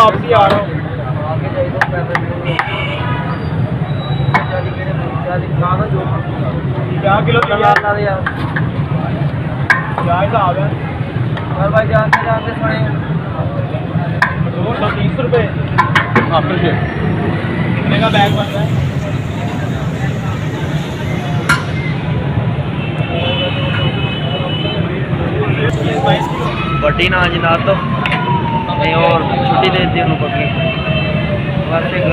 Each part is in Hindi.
वापसी आ रहा हूँ। क्या किलो क्या हिसाब है? भाई जानते जानते थोड़े 230 रुपये आफ्टर से कितने का बैग बन रहा है? बटी ना जना तो नहीं और छुट्टी दे दी उन्होंने पक्की वैसे घर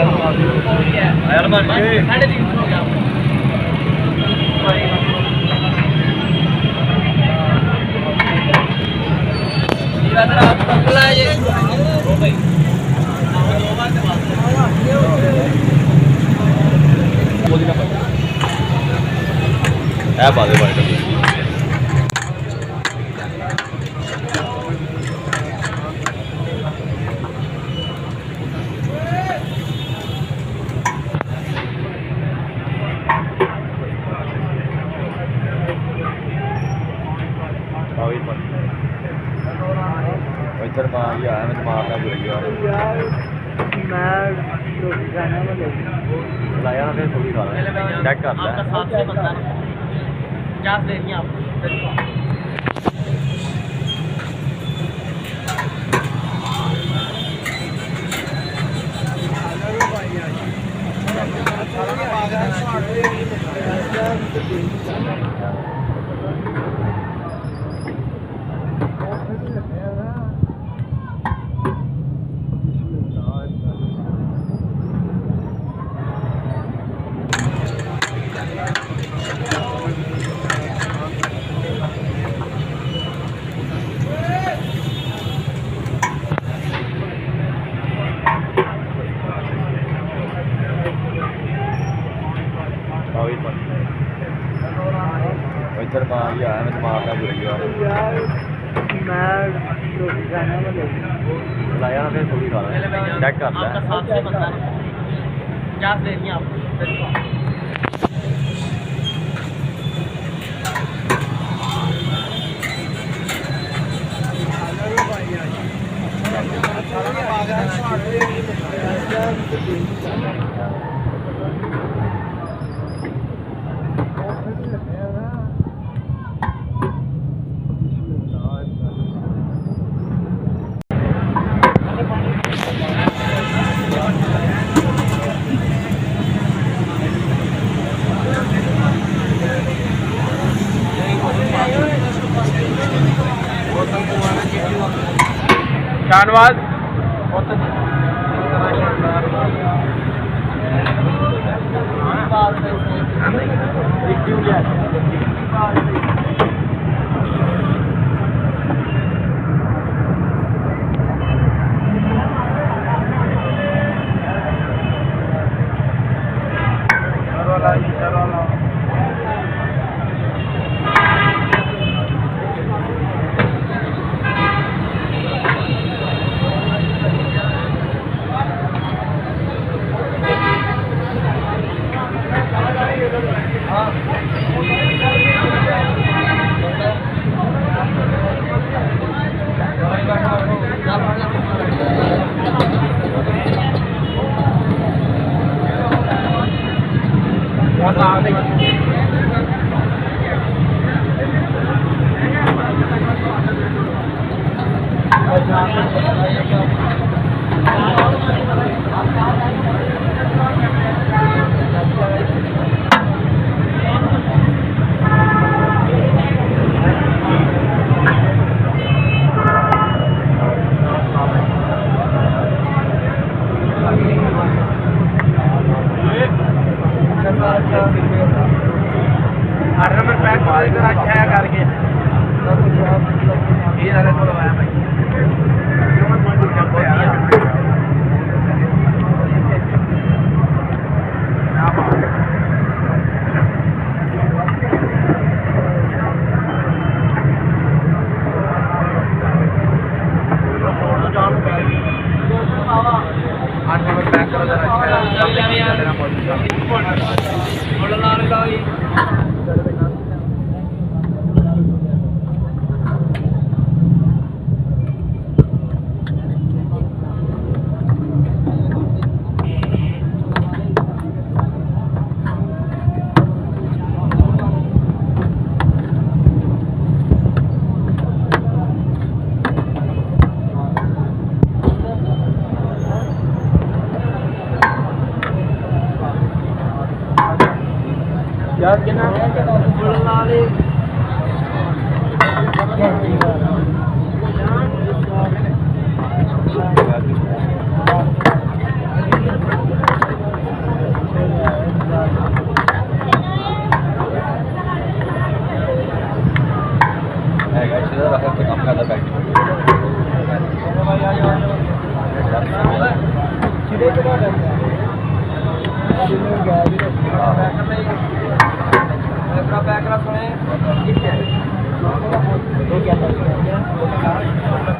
यार बन गए 350 हो गया है बात है इधर मार लिया है मैं मारना भूल गया यार मैं रोटी खाना में लाया ना फिर थोड़ी खा रहा चेक करता है आपका 7 से बनता है 50 दे दिए आप इधर मार लिया है मैं मारना भूल गया यार मैं रोटी खाना में लाया ना फिर थोड़ी खा रहा चेक करता है आपका 7 से बनता है 50 दे दिए आप शाहनवाज यार कितना